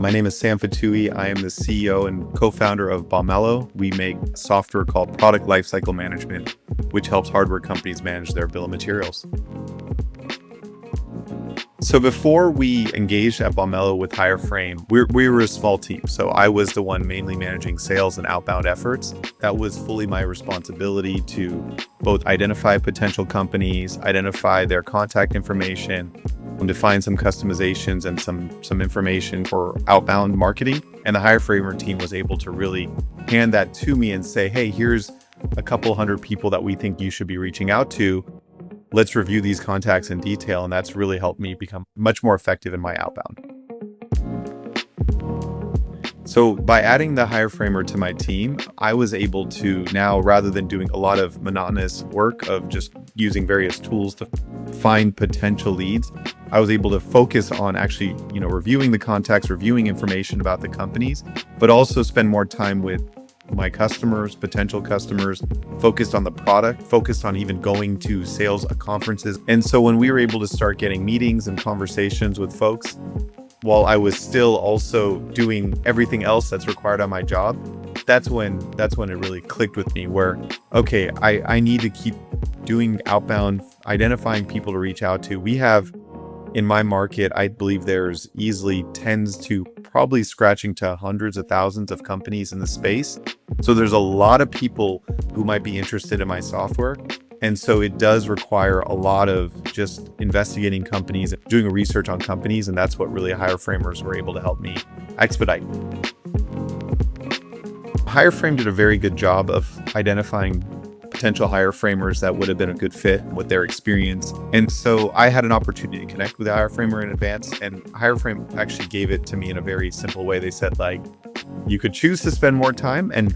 My name is Sam Fatui. I am the CEO and co-founder of Bomello. We make software called Product Lifecycle Management, which helps hardware companies manage their bill of materials. So before we engaged at Bomello with Hireframe, we were a small team. So I was the one mainly managing sales and outbound efforts. That was fully my responsibility to both identify potential companies, identify their contact information, and define some customizations and some information for outbound marketing. And the Hireframe team was able to really hand that to me and say, hey, here's a couple hundred people that we think you should be reaching out to. Let's review these contacts in detail. And that's really helped me become much more effective in my outbound. So by adding the Hireframer to my team, I was able to now, rather than doing a lot of monotonous work of just using various tools to find potential leads, I was able to focus on actually, reviewing the contacts, reviewing information about the companies, but also spend more time with my customers, potential customers, focused on the product, focused on even going to sales conferences. And so when we were able to start getting meetings and conversations with folks, while I was still also doing everything else that's required on my job, that's when it really clicked with me where, okay, I need to keep doing outbound, identifying people to reach out to. We have, in my market, I believe there's easily tens to probably scratching to hundreds of thousands of companies in the space. So there's a lot of people who might be interested in my software. And so it does require a lot of just investigating companies, doing research on companies. And that's what really Hireframers were able to help me expedite. Hireframe did a very good job of identifying potential Hireframers that would have been a good fit with their experience. And so I had an opportunity to connect with a Hireframer in advance, and Hireframe actually gave it to me in a very simple way. They said, you could choose to spend more time, and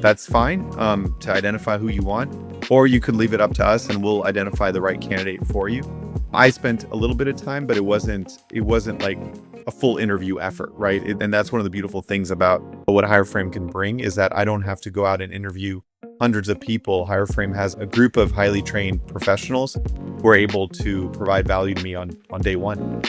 that's fine, to identify who you want, or you could leave it up to us and we'll identify the right candidate for you. I spent a little bit of time, but it wasn't like a full interview effort, right? And that's one of the beautiful things about what Hireframe can bring is that I don't have to go out and interview hundreds of people. Hireframe has a group of highly trained professionals who are able to provide value to me on day one.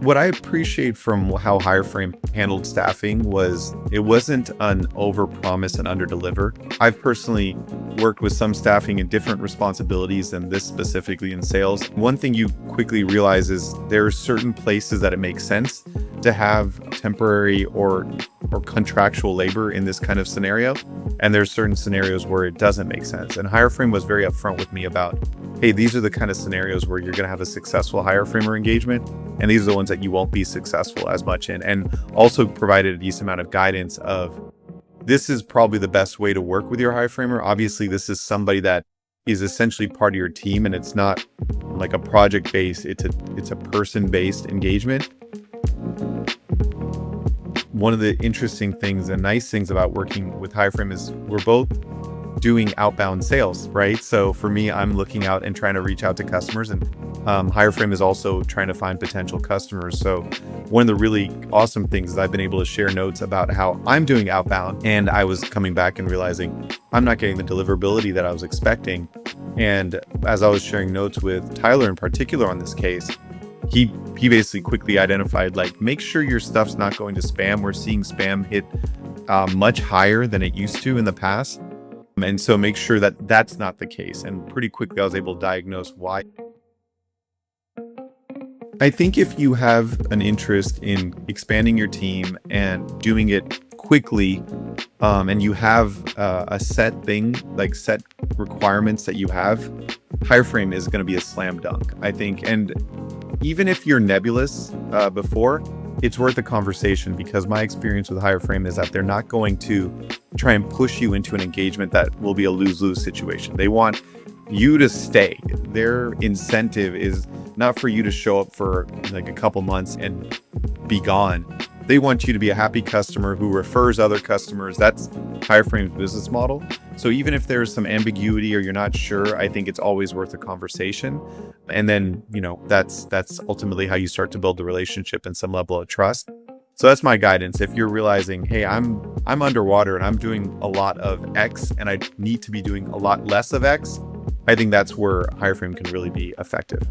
What I appreciate from how Hireframe handled staffing was it wasn't an overpromise and underdeliver. I've personally worked with some staffing in different responsibilities than this specifically in sales. One thing you quickly realize is there are certain places that it makes sense to have temporary or contractual labor in this kind of scenario. And there's certain scenarios where it doesn't make sense. And Hireframe was very upfront with me about, hey, these are the kind of scenarios where you're going to have a successful Hireframer engagement. And these are the ones that you won't be successful as much in. And also provided a decent amount of guidance of, this is probably the best way to work with your Hireframer. Obviously, this is somebody that is essentially part of your team, and it's not like a project-based, it's a person-based engagement. One of the interesting things and nice things about working with Hireframe is we're both doing outbound sales, right? So for me, I'm looking out and trying to reach out to customers, and Hireframe is also trying to find potential customers. So one of the really awesome things is I've been able to share notes about how I'm doing outbound, and I was coming back and realizing I'm not getting the deliverability that I was expecting. And as I was sharing notes with Tyler in particular on this case, he basically quickly identified, make sure your stuff's not going to spam. We're seeing spam hit much higher than it used to in the past. And so make sure that that's not the case. And pretty quickly, I was able to diagnose why. I think if you have an interest in expanding your team and doing it quickly, and you have a set thing, set requirements that you have, Hireframe is going to be a slam dunk, I think. And even if you're nebulous before, it's worth a conversation, because my experience with Hireframe is that they're not going to try and push you into an engagement that will be a lose-lose situation. They want you to stay. Their incentive is not for you to show up for a couple months and be gone. They want you to be a happy customer who refers other customers. That's Hireframe's business model. So even if there's some ambiguity or you're not sure, I think it's always worth a conversation. And then, that's ultimately how you start to build the relationship and some level of trust. So that's my guidance. If you're realizing, hey, I'm underwater and I'm doing a lot of X and I need to be doing a lot less of X, I think that's where Hireframe can really be effective.